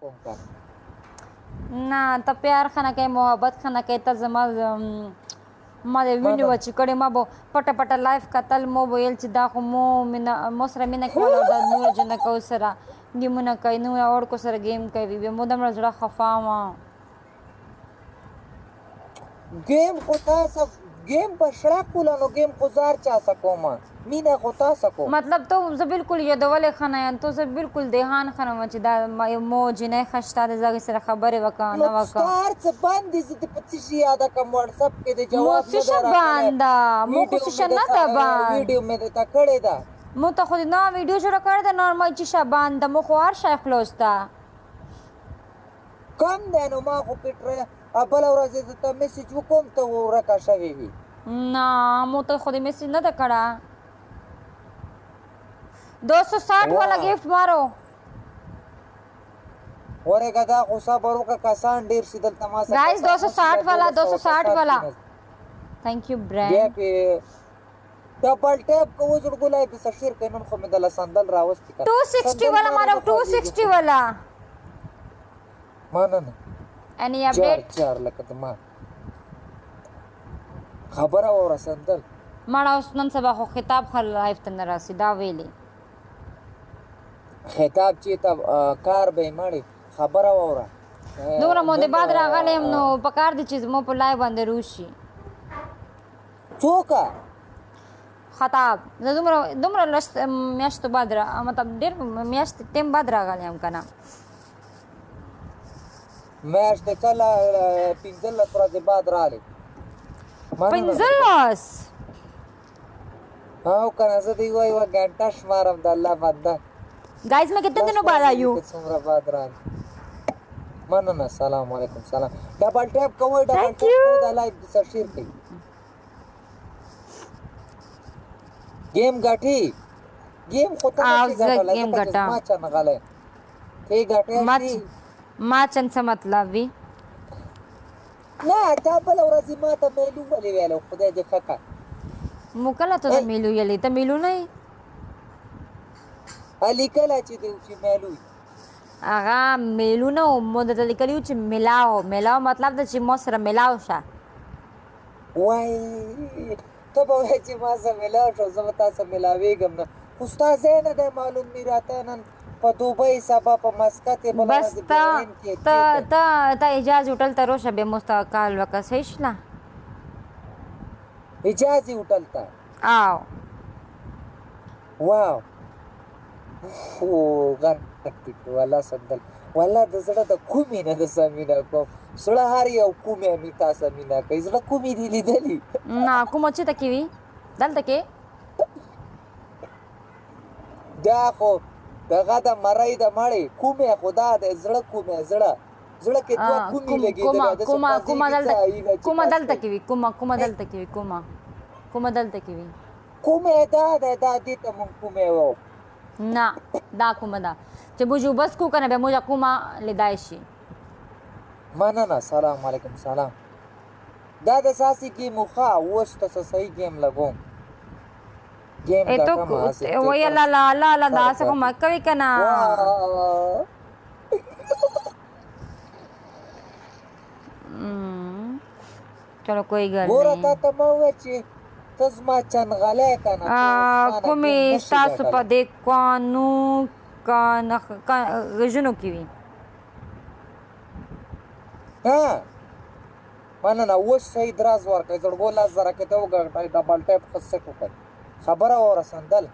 کوم کار نه ته پیار خنه کوي محبت خنه کوي ته زما ما د وینډیو چې کړې ما به پټه پټه لایف کتل مو به ویل چې دا خو مو سره مینه کوله او دا نور جنکو سره ګیمونه کوي نو اوړکو سره گیم کوي بیا مو دومره زړه خفا وه گیم خو تاسو گیم په شړه کوله نو گیم خو زار چا سکوم مینه خو تاسو کوم مطلب تو زه بالکل یادولې ښه نه یم تو زه بالکل دهان ښه نه وم چې دا مو جنۍ ښه شته د هغې سره خبرې وکړه نه نو ستا هر څه بند دي زه دې په څه شي یاده کړم وټساپ کې دې جواب نه دی راکړی بنده مو خو څه نه ده بند ویډیو مې درته کړې ده مو ته خو نه ویډیو جوړه کړې ده نارمل چې شه بنده مو خو هر شی خلاصته کم دی نو ما خو پټره بله ورځ یې درته میسج وکړم ته ورکه شوې وي نه مو ته خو دې میسج نه ده کړه 260 والا गिफ्ट मारो ورګه دا خو صبر وکړه کسان ډیر شي دلته ما سره गाइस 260 वाला thank you brand بیا په ډبل ټیپ کوو زړګولای په شیر کینن خو مې د لسندل راوستي کړ 260 वाला मारो 260 वाला ماننه any update چار لکه ما خبره اور سندل مړه اوس نن سبا خو خطاب خل لایف ته نه راسي دا ویلي خطاب چې ته کار به مړی خبره وره دومره مو د بعد راغلم نو پکار دي چې مو په لای باندې روشي څوک خطاب زه دومره لست میاشتو بعد را مطلب ډېر میاشت ټیم بعد راغلم کنه میاشت کله 15 ورځې بعد راغلی 15 او کنه زه دی وای و غنټه شمارم د الله بنده गाइस मैं कितने दिनों बाद आई हूँ څومره بعد راغلی مننه السلام علیکم سلام ډبل ټیپ کوئ ډبل Thank ټیپ you. کوئ د لایک سره شیر کړئ گیم غټي گیم خو ته آو نه زه غټه game لکه غټم. ما چا نه غلې ته غټه شي ما چن څه مطلب وي نه تا بل ورځ ما ته مېلو ولې ویلو خدای دې خکا مو کله ته میلو یلی ته میلو نه یې علي کله چې دی چې مېلو هغه میلو نه و مو درته لیکلي وو چې میلاو مطلب ده چې ما سره میلاو شه وای ته به وایې چې ما سره مېلاو شو زه به تا سره مېلاوېږم نه خو ستا ځای نه دی معلوم مې راته نن په دوبۍ سبا په مسقط یې بله بس ورځ برلین کې ته اجازه هوټل ته روشه بیا مستقل وکړه صحیح شله اجازه هوټل ته آو واو او غر تکتیک والله سندل والله د زړه د کومې نه د سمینا کوم زړه هر یو کومې می تاسو مینا کوي زړه کومې دی لیدلی نه کوم چې تکي وي دلته کې دا خو دغه د مړی د مړی کومې خدا د زړه کومې زړه کې دوه کومې لګېدل کومه دلته کې وي کومه دلته کې وي کومه دلته کې وي کومې دا دې ته مونږ کومې وو نه دا کومه ده چې بوجو بس کو کنه به موجه کومه لیدای شي مننه سلام علیکم سلام دا د ساسي کې مخه اوس ته صحیح گیم لګوم گیم ای تو وای لا لا لا لا دا څه کومه کوي کنه चलो कोई गल नहीं ورته ته مو چې تزما چنغلې کنه کومې تاسو په دې قانو کنه غژنو کې وي ها مننه اوس صحیح دراز ورکړئ زړګو لاس زره کې ته وګټئ ډبل ټیپ خصه کوئ خبره ورسندل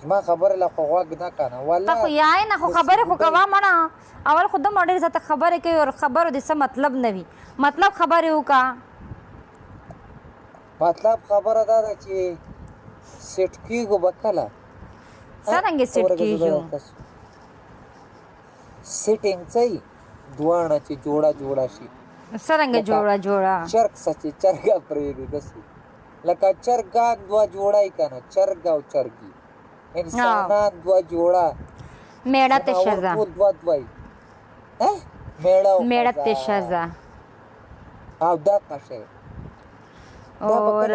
ما خبره لا خو غوږ نه کنه والله ته خو یای نه خو خبره خو کوا مړه اول خود مړ زته خبره کوي او خبرو دې څه مطلب نه وي مطلب خبره وکا مطلب خبره دا ده چې سیټ کیږي بکله څنګه سیټ کیږي سیټینګ صحیح دوانه چې جوړا شي څنګه جوړا چرګ سچې چرګا پرې دي دسي لکه چرګا دوا جوړای کنه چرګ او چرګي انسانان دوا جوړا میړه ته شزا دوا دوای میړه ته شزا او دا قشه اور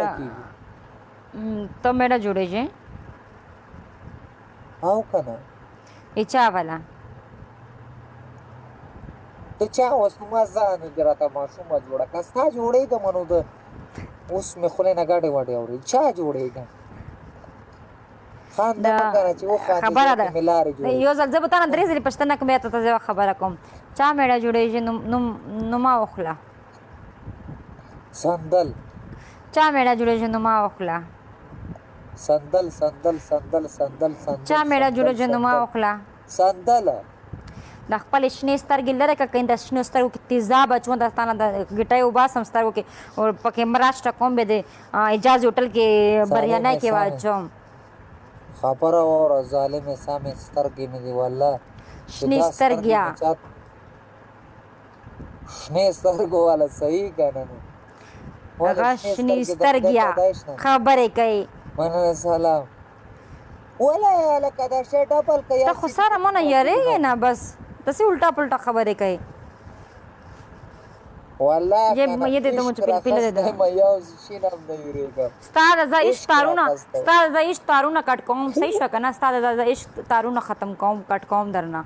تو میړه جوړې je او کنه ای چا والا ته چا اوس نو ما ځان راته ماشومه جوړه کړه ستا جوړېږم نو د اوس مې خولې نه ګاډې واډې اوري چا جوړېږم خان دا نه کنه چې وخاندې خبره زړه ده کې مې لارې جوړې یو ځل زه به تانه درې ځلې پوښتنه کوم بیا ته زه خبره کوم چا میړه جوړېږي نو ما وخله سندل چا میړه جوړېږي نو ما وخله سندل سندل سندل سندل سندل چا میړه جوړېږي نو ما وخله سندل د خپل شنې سترګې لرې که د شنو سترګو کې تیزاب اچوم د تانه د ګټۍ وباسم سترګو کې او پکې مراج ټکوم بیا د اجاز هوټل کې بریانی کې واچوم خبره واوره ظالمې سمې سترګې مې دي والله شنې سترګیا شنې سترګو والا صحیح کنه نو هغه شنې سترګیا خبرې کوي مننه سلام ولا لکه دا شی ډبل کوي ته خو سره مونه یریږې نه بس داسې الټا پلټا خبرې کوي والله یہ دے دو مجھے پل دے دو ما یو شي نام نه یریږم ستا د عشق تارونه کټ کوم صحیح شو کنه ستا د عشق تارونه ختم کوم کټ کوم درنه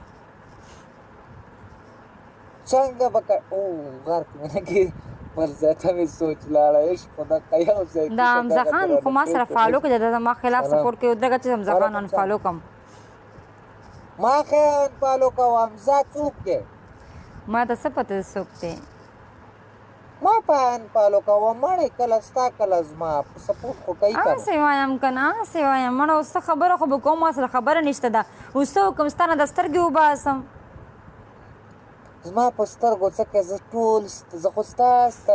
څنګه بک او غار کې کې پر ذاته مې سوچ لاړه عشق خدا کایو ځای دا امزخان خو ما سره فالو کې د ما خلاف سپورټ کوي دغه چې امزخان ان فالو کوم ما خیان فالو کوم ځا څوک دی ما ته څه پته څوک دی ما پان فالو کوم مړې کله ستا کله زما سپورټ خو کوي کنه څه وایم کنه څه وایم مړه اوس خبره خو به کوم ما سره خبره نشته ده اوس کوم ستانه د سترګې وباسم زما په سترګو څه کې زه ټول زه خو ستا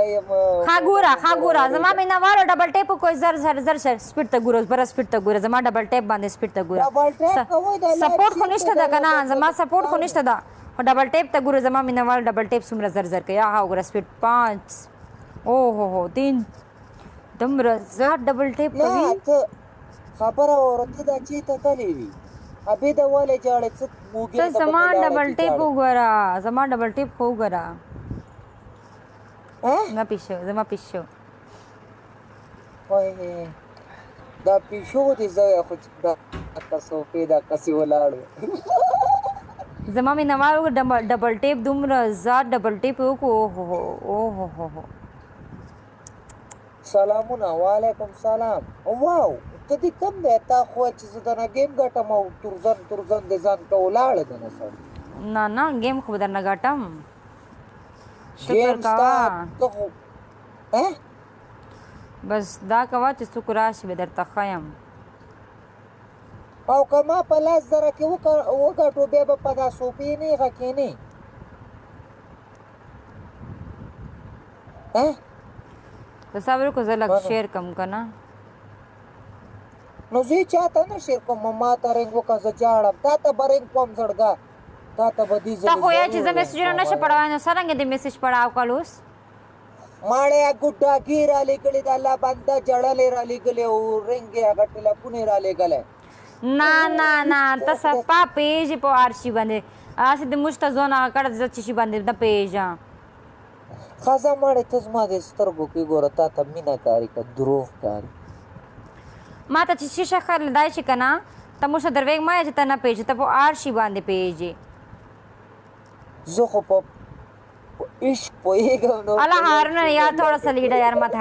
یم ښه ګوره زما مینهوالو ډبل ټیپ کوی زر سپیډ ته ګوره بره سپیډ ته ګوره زما ډبل ټیپ باندې سپیډ ته ګوره سپورټ خو نشته ده که نه زما سپورټ خو نشته ده خو ډبل ټیپ ته ګوره زما مینهوال ډبل ټیپ څومره زر کوي هغه وګوره سپیډ 5 اوهو 3 دومره زیات ډبل ټیپ کوي ته خبره اورته دا چې ته تللی وي ابې د والے جاړې څه موګي ته زما ډبل ټیپ وګوره زما ډبل ټیپ خو وګوره زما پیشو وای دا پیشو دې زوی خو دا تاسو پیدا کسي ولاړ زما مینهوال ډبل ټیپ دومره زیات ډبل ټیپ وکړو اوهو سلامونه وعلیکم سلام واو ته دې کم دی تا خو چې زه درنه گیم ګټم او تورزن دې ځان ته ولاړې ده نه سړی نه گیم خو درنه ګټم شکر کوه بس دا کوه چې څوک راشي به درته ښیم او که ما په 10,000 کې وګټو بیا به په دا صوفې نه غکېنې د صبر کو زه لږ شیر کم که نه نو زه چاته نه شیر کوم ما ته رنګ وکړه زه جاړم تا ته به رنګ کوم زړګه تا ته به دې ته خو یا چې زه میسجونه نشه پړوی نو څرنګه دې میسج پړاو کړ اوس ماړه ګډاګي را لګلې د الله بنده جړلې را لګلې او رنګ یې هغه ټلیفون را لګلې نه ته سپا پیج په آرشي باندې اسې د مشته زونه کړه د چشي باندې د پیج خزه ماړه ته زما د سترګو کې ګوره تا ته مینا کاری کا دروغ کاری ما ته چې شیشه خر لدای شي کنه ته مشه درویګ ما چې ته نه پیج ته په آرشي باندې پیج زه خو په عشق پوهېږم نو الله هارونه یار थोड़ा सा लीडर यार मत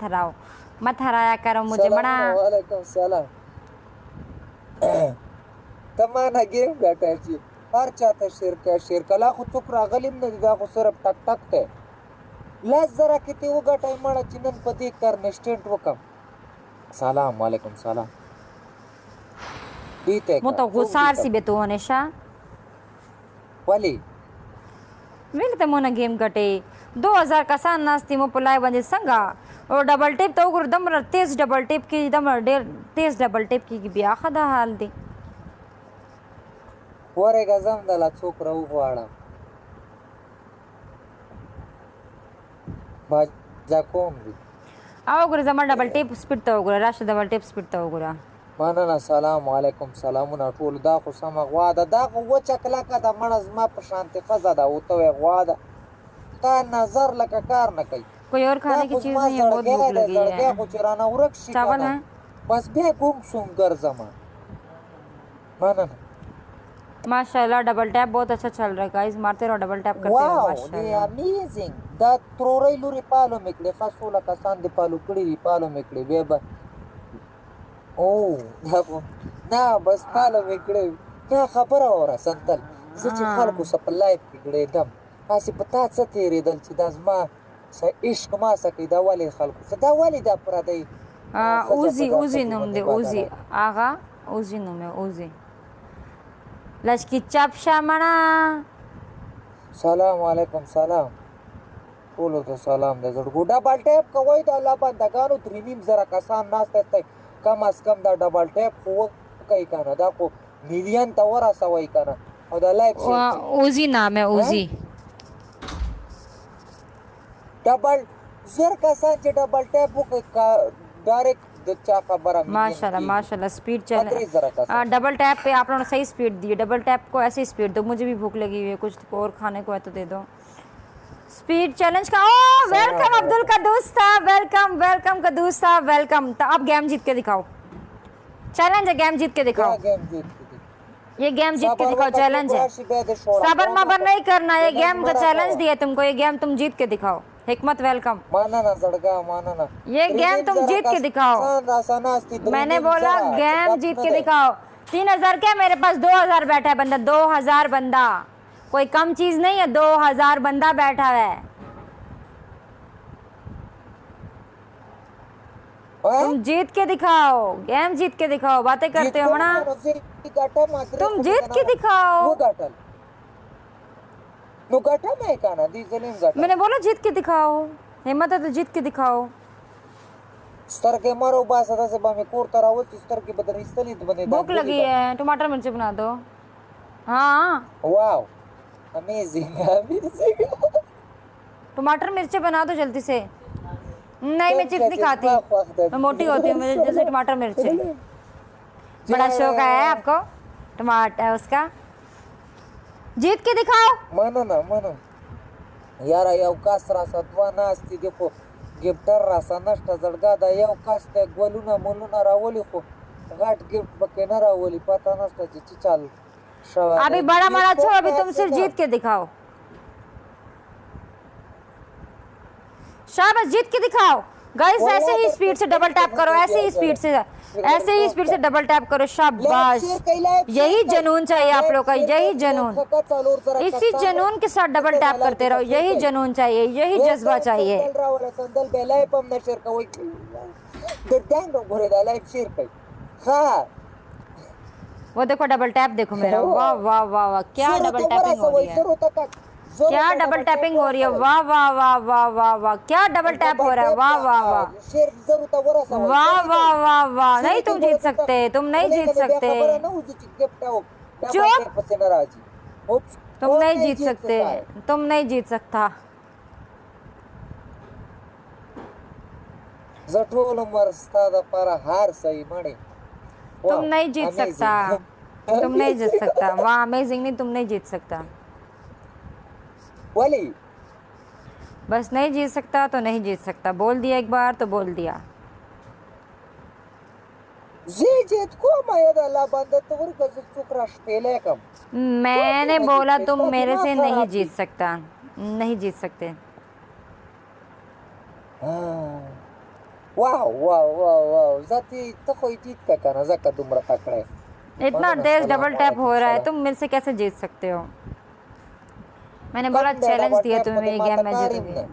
हटाओ मत हराया करो मुझे बड़ा वालेकुम सलाम तमाना गेम ګټه چې هر چاته شیر کلا خو څوک راغلیم نه دا خو صرف ټک ټک ته 10,000 کې ته وګټای مړه چې نن په دې کار نشټنټ وکم سلام علیکم سلام دیته مو ته غوسار سی به تو نشه ولی ویلته مونږ گیم ګټې 2000 کسان ناستې مو په لای باندې څنګه او ډبل ټیپ ته وګور دمر تیز ډبل ټیپ کې دمر ډېر تیز ډبل ټیپ کې بیا خدا حال دی ورګه زم د لا څوک راو غواړم باجا کوم دی او وګور زما ډبل ټیپ سپیډ ته وګور راشه ډبل ټیپ سپیډ ته وګور مننه سلام علیکم سلامونه ټول دا خو سم غوا ده دا خو وچه کلکه د مړه زما په شانتي ښځه ده او ته غوا ده تا نظر لکه کار نه کوي कोई और खाने की चीज नहीं है बहुत भूख लगी है खो चराना उरक चावल है बस बे गुम सुम गर जमा माना ना माशाल्लाह डबल टैप बहुत अच्छा चल रहा है गाइस, मारते रहो डबल टैप करते रहो वाव ni माशाल्लाह। amazing da trorai luri palo mekle khasula ka sande palo kudi palo mekle beba oh dabo na bas palo mekle क्या खबर हो रहा संतल सच खालको सप लाइफ किकडे दम असे पता च तेरे दल ची दाजमा सा इश्क मा सके दा वाले खालको सदा वाले दा परादई उजी नमदे उजी आगा उजी नमे उजी लश्की चापशा मना सलाम वालेकुम सलाम बोलो तो सलाम दे जड़ गुडा बाल्टेप कवई दा ला बंदा गानो त्रिनीम जरा कसान नास्ते कम अज कम दा डबल टैप हो कई काना दा को मिलियन तवर असा वही काना और दा लाइफ उजी नाम है उजी डबल जर कसान चे डबल टैप हो का डायरेक्ट दच्चा खबर माशाल्लाह माशाल्लाह स्पीड चल जरा कसान डबल टैप पे आप लोगों ने सही स्पीड दी है, डबल टैप को ऐसी स्पीड दो, मुझे भी भूख लगी हुई है, कुछ और खाने को है तो दे दो। स्पीड चैलेंज का ओ वेलकम अब्दुल कदूस साहब, वेलकम वेलकम कदूस साहब वेलकम। तो अब गेम जीत के दिखाओ, चैलेंज है गेम जीत के दिखाओ, गेम जीत ये गेम जीत के दिखाओ, चैलेंज है, सबर मबर नहीं करना, ये गेम का चैलेंज दिया तुमको, ये गेम तुम जीत के दिखाओ। हिकमत वेलकम, माना ना जड़गा माना ना ये गेम तुम जीत के दिखाओ, मैंने बोला गेम जीत के दिखाओ। 3000 क्या मेरे पास 2000 बैठा है बंदा, 2000 बंदा, कोई कम चीज नहीं है, 2000 बंदा बैठा है। तुम जीत के दिखाओ, गेम जीत के दिखाओ, बातें करते हो ना, तुम जीत के दिखाओ। मैंने बोला जीत के दिखाओ, हिम्मत है तो जीत के दिखाओ। स्तर के मारो बास आता से बामे कोरता रहो स्तर के बदन स्थलित बने भूख लगी है, टमाटर मिर्ची बना दो। हाँ वाओ अमेजिंग अमेजिंग टमाटर मिर्ची बना दो जल्दी से। नहीं मैं चिप्स नहीं खाती, मैं मोटी होती हूँ, मुझे जैसे टमाटर मिर्ची बड़ा शौक है आपको टमाटर उसका। जीत के दिखाओ, मानो ना मानो यार अवकाश रासा द्वाना असती देखो गिफ्टर रासा नष्ट जडगा दा अवकाश ते गोलुना मोलुना रावली को घाट गिफ्ट बके ना रावली पता नष्टाची चिचाल अभी बड़ा मारा छोड़, अभी तुम सिर्फ जीत के दिखाओ, शाबाश जीत के दिखाओ। गाइस ऐसे ही स्पीड से डबल टैप करो, ऐसे ही स्पीड से, ऐसे ही स्पीड से डबल टैप करो, शाबाश। यही जुनून चाहिए आप लोग का, यही जुनून, इसी जुनून के साथ डबल टैप करते रहो, यही जुनून चाहिए, यही जज्बा चाहिए। वो देखो डबल टैप देखो मेरा, वाह वाह वाह वाह, क्या डबल टैपिंग हो रही है, क्या डबल टैपिंग हो रही है, वाह वाह वाह वाह वाह वाह, क्या डबल टैप हो रहा है, वाह वाह वाह वाह वाह वाह वाह। नहीं तुम जीत सकते, तुम नहीं जीत सकते, चुप, तुम नहीं जीत सकते, तुम नहीं जीत सकता। तुम नहीं जीत सकता, तुम नहीं जीत सकता, वाह अमेजिंग नहीं, तुम नहीं जीत सकता, वाली बस नहीं जीत सकता तो नहीं जीत सकता, बोल दिया एक बार तो बोल दिया। मैंने बोला तुम मेरे से नहीं जीत सकता, नहीं जीत सकते। वाह वाह वाह वाह जाती तो कोई जीत का करना जका तुमरा पकड़े, इतना तेज डबल टैप हो रहा है, तुम मेरे से कैसे जीत सकते हो। मैंने बोला चैलेंज दिया तुम्हें, ये गेम मैं जीतूंगी।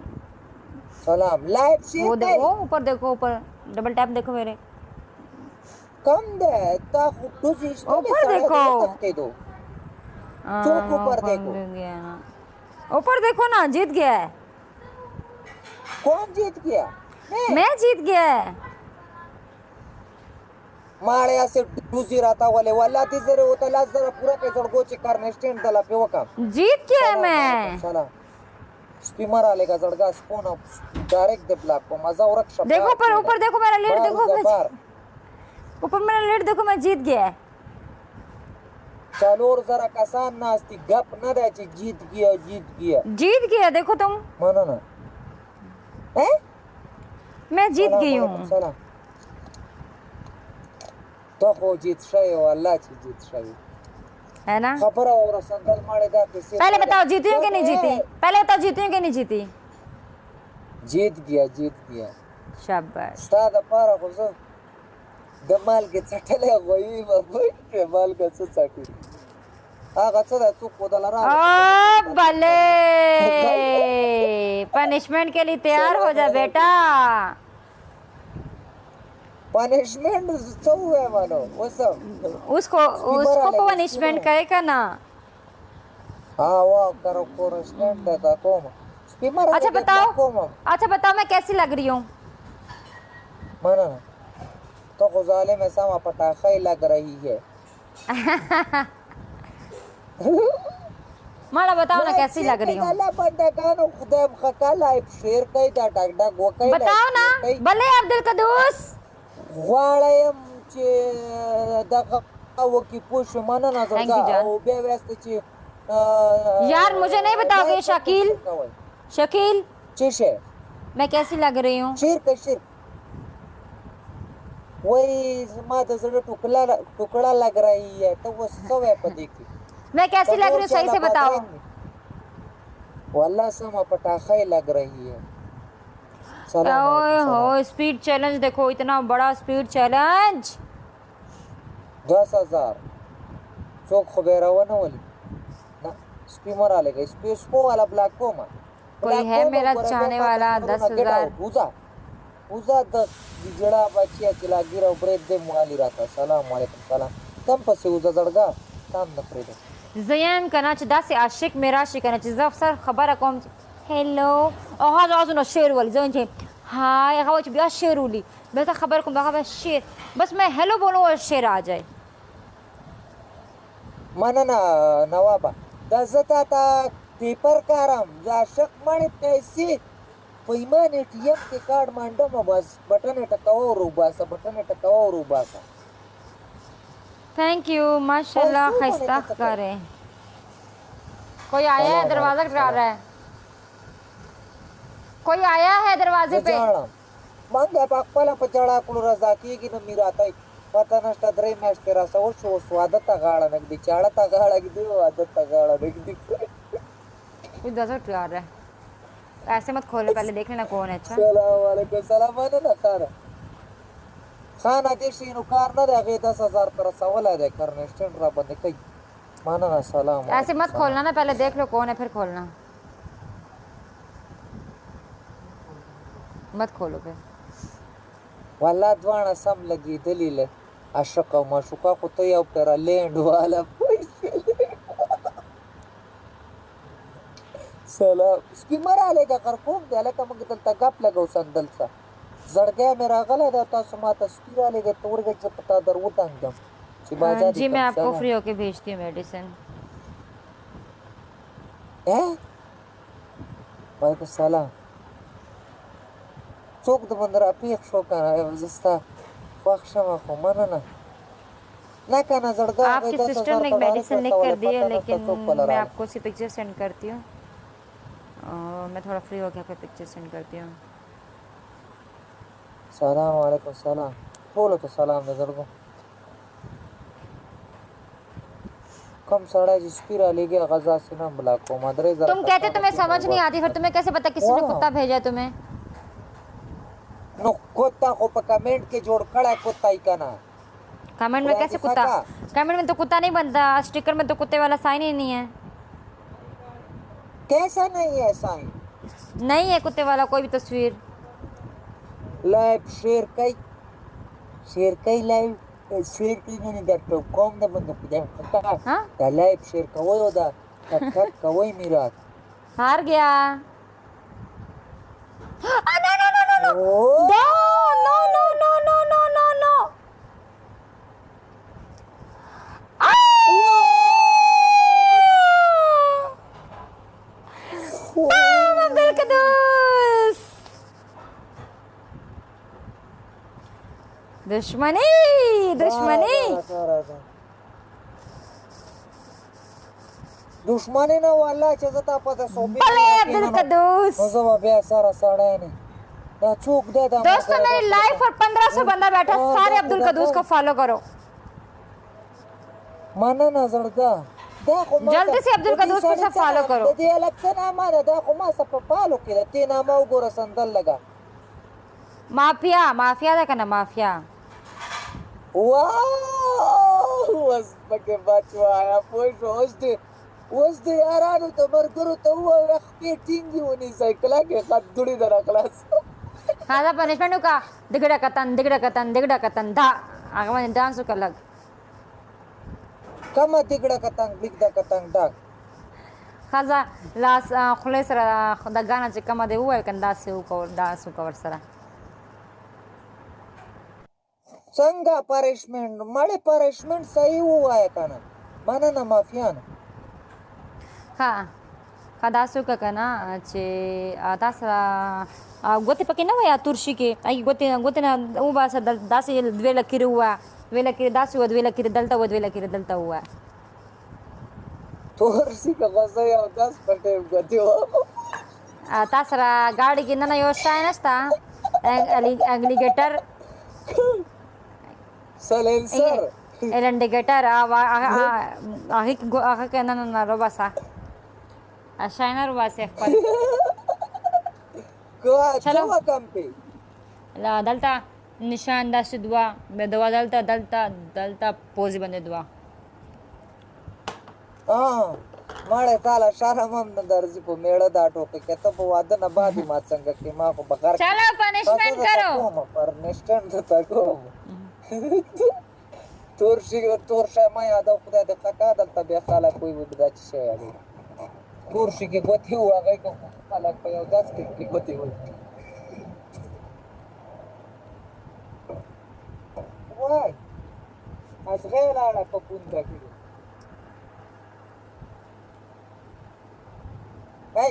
सलाम लाइव शेयर वो देखो ऊपर, देखो ऊपर डबल टैप देखो मेरे, कम दे ता खुद ऊपर देखो, ऊपर देखो, ऊपर देखो ना, जीत गया है। कौन जीत गया? मैं जीत गया है। माळे असे डुजी राहता वाले वाला ती जरे होता लाज जरा पूरा के जडगोचे करने स्टैंड दला पे वका जीत गया है मैं। चला स्पीमर आले का जडगा स्पोन डायरेक्ट दे ब्लॉक को मजा और रक्षा। देखो पर ऊपर देखो मेरा लीड, देखो ऊपर मेरा लीड देखो, मैं जीत गया है। चालू और जरा कसान ना असती गप न द्यायची, जीत गया जीत गया जीत गया, देखो तुम म्हणा ना मैं जीत गई हूँ। तो खो जीत शय वाला ची जीत शय है ना? खबर और संदल मारे दा किसी पहले बताओ जीती हूँ कि नहीं जीती? पहले बताओ जीती हूँ कि नहीं जीती? जीत गया शाबाश। स्टाद पारा को सो दमाल के चटले वही बाबू के माल का चटी आगा चला तू कोदला रा ओ भले, पनिशमेंट के लिए तैयार हो जा बेटा। पनिशमेंट तो है मानो वो सब उसको पनिशमेंट करेगा ना। हाँ वो करो पनिशमेंट का कोम स्पीमर अच्छा बताओ मैं कैसी लग रही हूँ? माना तो गुजाले में समा पटाखा ही लग रही है माड़ा बताओ ना कैसी लग रही हूँ? बताओ ना भले अब्दुल कदूस। Thank you, जान। यार मुझे नहीं बताओगे शकील मैं कैसी लग रही हूँ? वही माता से टुकड़ा लग रही है तो वो सब है देखी मैं कैसी लग रही हूँ सही से बताओ। वल्ला समा पटाखा ही लग रही है। ओए हो स्पीड चैलेंज देखो, इतना बड़ा स्पीड चैलेंज। 10,000 चौक खबेरा wana wali ना स्पीमर आलेगा स्पो वाला ब्लैक कोमा कोई है मेरा चाहने वाला? 10,000 उजा द जड़ा बच्चिया चिला गिरा ब्रेड दे मुगाली रहता सलाम वालेकुम सलाम कम पसे उजा जड़गा काम न करे ज़यन कनाच दा से आशिक मेरा आशिक कनाच ज़फर खबर कौम हेलो और هذا أظن शेर वाली ज़यन छे हाय हवा बिया शेर वाली बस खबर को बगा शेर बस मैं हेलो बोलूं और शेर आ जाए। मनना नवाबा दजता ता पेपर कारम जा शक माने पैसे पैमान एटीएम के कार्ड मांडो में बस बटन टकाओ रूबासा थैंक यू माशाल्लाह खस्ता करे। कोई आया है दरवाजा खटखटा रहा है, कोई आया है दरवाजे पे। मंगे पाकपाला पचाड़ा कुल रजाकी की न मिराता पता नष्ट ड्रे मैच तेरा सो स्वादत गाड़ा नगदी चाड़ता गाड़ा गिदी आदत गाड़ा नगदी कुछ दस खटखटा रहा है, ऐसे मत खोलो पहले देख लेना कौन है। अच्छा सलाम वालेकुम सलाम ना खाना देशी नु कार ना दे 10,000 पर सवाल है करने स्टैंड रा बंदे कई माना ना सलाम ऐसे मत खोलना ना, पहले देख लो कौन है फिर खोलना, मत खोलो फिर। वाला द्वाना सम लगी दलील अशक माशुका को तो या पेरा लैंड वाला सलाम स्कीमर आलेगा कर खूब दे का मग तल गप लगाओ संदल सा जड़ गया मेरा गला देता समाता स्पीर आलेगा तोड़ के पता दर उतांग दम चिबाजा जी मैं आपको फ्री होके भेजती हूँ मेडिसिन। वालेकुम सलाम चौक द बंदर अपी एक शो का है जस्ता फक्षमा को मानना ना काना जड़गा आपकी सिस्टर ने एक मेडिसिन लिख कर दी है लेकिन मैं आपको उसी पिक्चर सेंड करती हूँ और मैं थोड़ा फ्री होके आपको पिक्चर सेंड करती हूँ। सलाम वालेकुम सलाम बोलो तो सलाम नजर को कम सड़ा जिस पिरा ले गया गजा से ना बुला को मदरे जरा तुम कहते तुम्हें समझ नहीं आती, फिर तुम्हें कैसे पता किसी ने कुत्ता भेजा है तुम्हें? नो कुत्ता को कमेंट के जोड़ खड़ा कुत्ता ही का ना कमेंट में कैसे कुत्ता? कमेंट में तो कुत्ता नहीं बनता, स्टिकर में तो कुत्ते वाला साइन ही नहीं है। कैसा नहीं है साइन? नहीं है कुत्ते वाला कोई भी तस्वीर। लाइव शेयर कई लाइव शेयर की नहीं करते कौन ना बंद पे जाए हां लाइव शेयर का वो होता खट का वही मेरा हार गया। No no no no no no no no no no no no Abdul Quddus दुश्मनी दुश्मनी ना वाला चजता पता सोबी भले अब्दुल कदूस मज़ो बे सारा साड़ा है ना चूक दे दा दोस्तों मेरी लाइफ और 1500 बंदा बैठा, सारे अब्दुल कदूस को फॉलो करो। مننه زړګه دا خو ما جلدی سے عبدالقدوس پر سب فالو کرو. د دې الکشن امانه دا خو ما سه په فالو کې ده تی نامه وګوره سندل لګا مافیا ده کنه مافیا. واو اوس پکې بچوایا پوه شو اوس د یارانو ته ملګرو ته ووایه خپې ټینګې ونیسئ کلکې خط دوړې در خلاص خاصه پنشمنٹ وکړه دګډه کتن دا هغه باندې ډانس وکړه لږ. کمه دګړه کتنګ بګده کتنګ ډاک خاصه لاس خولې سره د ګانا چې کومه دی وویل کنه داسې وکړه ډانس وکړه ورسره. څنګه پریشمنټ مړې پریشمنټ صحیح ووایه کنه مننه مافیانه ها داسې وکړه که نه چې تا سره ګوتې پکې نه وه یا تورشي کې هغې ګوتې نه وباسه داسې دوې لکیرې ووایه دوې لکیرې داسې وه دوې لکیرې دلته وه دوې لکیرې دلته ووایه. تورسي که خو زه یو 10 په ټیم ګوتې وم تا سره ګاډي کې نه یو شی نشته اګلیګیټر سلنسر النډیګیټر هغې کې نه وباسه شاینر وباسې خپل څه وکم پې دلته نشان داسې دوه بیا دوا دلته پوزې باندې دوه مړې تاله شرم هم نه درځي په میړه دا ټوکې که ته په واده نه بعد ما څنګه کې ما خو په غر چلو پنشمنٹ کرو پرنشمنٹ ته کوم تورشی ما یاده خدای د قطا دلته بیا خلک وایي دا چې شی یادوي تورشي کې ګوتې وو هغې کې خلک په یو 10 کې ګوتې وایي وای ازغی لاړه په پونده کې هی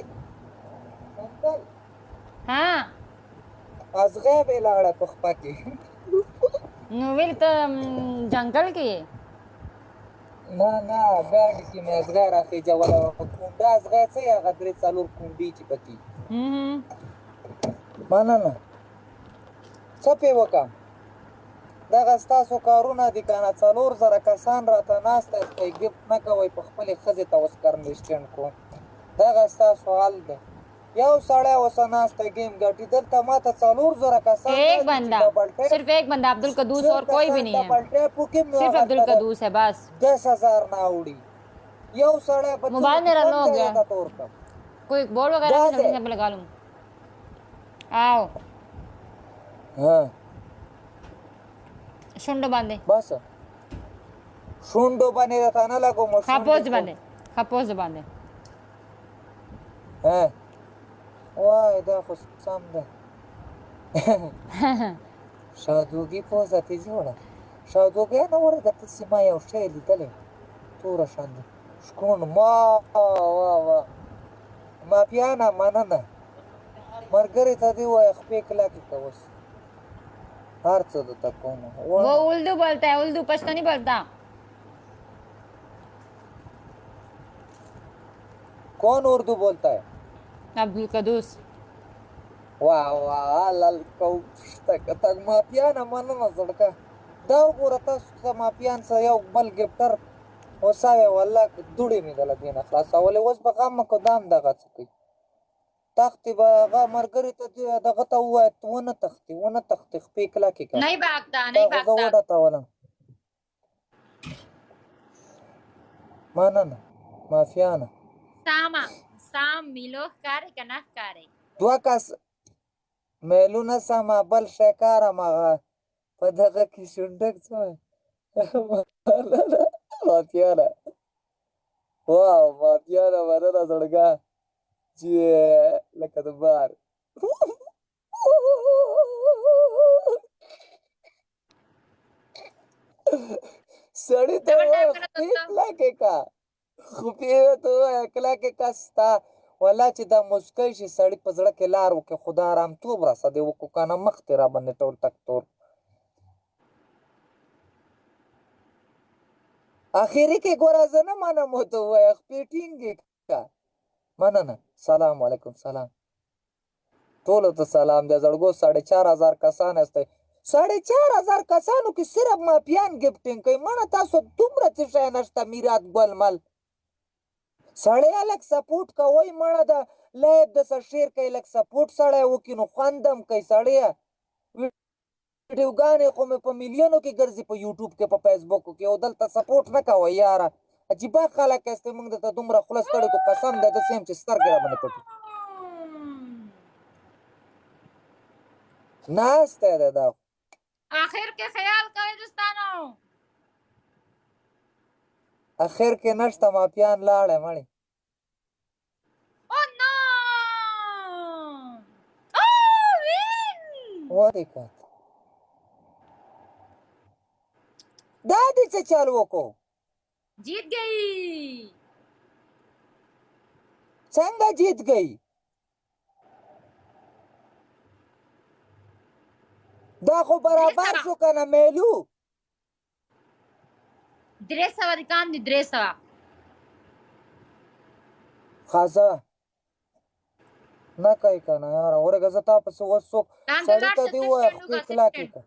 سندل ها ازغی به لاړه په خپه کې نو ویل ته جنګل کې نه ګاډي کې مې ازغی راخېجوله وه کونډه ازغی څه یې هغه 3-4 کونډې چې پکې مننه څه پې وکړم دغه ستاسو کارونه دي که نه 4,000 کسان راته ناسته یاستئ ګفت نه کوئ په خپلې ښځې ته اوس کرنډسټینډ کوم دغه ستاسو حل دی یو سړی اوسه ناسته گیم ګټي دلته ماته 4,000 کسان ایک بندہ صرف ایک بندہ عبدالقدوس اور کوئی بھی نہیں ہے صرف عبدالقدوس ہے بس 10,000 نہ اوڑی یو سړی موبائل میرا لو ہو گیا کوئی بول وغیرہ سے لگا لوں آؤ ہاں شونډو باندې بس شونډو باندې راته نه لګوم خپوز باندې ها وای دا خو سم ده شادوګي پوزه تې جوړه شادوګي نه ورته تاسې ما یو شی لیدلی توره شان ده شکون واه مافیانه مننه ملګري ته دې ووایه خپې کلکې ته اوس हर चलो तक कौन वो उर्दू बोलता है उर्दू पश्तो नहीं बोलता कौन उर्दू बोलता है अब्दुलकदूस वाह लाल तक माफियान مننه زړګه دا وګوره تاسو ته مافیان سره یو بل ګفټر وساوی والله دوړې مې دله دې نه خلاصولې اوس به غم کو دام دغه څه کوي تختی به هغه ملګري ته دغه ته ووایه ونه تختی خپې کلکې که नहीं भागता زه وډتولم مننه مافیانه سام میلوخ کاری که نه کاری دوه کس میلونه سمه بل شی کارم هغه په دغه کې شونډک څه وایي مافیانه واو مافیانه مننه زړګه چې لکه د بار سړی ته وایه خپې کلکې که خپې ته وایه کلکې که ستا والله چې دا مسکی شي سړي په زړه کې لار وکړي خدا ارامتوب راسه دې وکړو که نه مخ دې راباندې ټول تک تور اخري کې ګوره زه نه منم ورته ووایه خپې ټینګې که مننه سلام علیکم سلام ټولو ته سلام دی زړګو 4,500 کسان هستئ 4,500 کسانو کې صرف مافیان ګفټینګ کوي مړه تاسو دومره څه شی نشته میرات ګل مل سړی لږ سپورټ کوئ مړه د لایب د شیر کوي لږ سپورټ سړی وکړي نو خوندم کوي سړی ویډیوګانې خو مې په میلیونو کې ګرځي په یوټیوب کې په فیسبوک کې او دلته سپورټ نه کوئ یاره عجیبه خلک یاستئ موږ درته دومره خوله ستړې کړو قسم دی داسې یم چې سترګې راباندې پټې ناستی دی دا آخر کې خیال کوئ دوستانو اخر کې نشته مافیان لاړی مړې او نو او وین ولې کات دا دې څه چل وکړو जीत गई څنګه جیت گئی دا خو برابر شو کنه میلو 300 د کام دي 300 خازه نه کوي کنه یاره ورګه زه تا پسې اوس څوک سړي ته دې ووایه خپې کلاکې که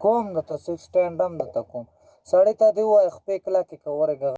کوم درته سکس سټینډ هم درته کوم سړي ته دې ووایه خپې کلاکې که ورګه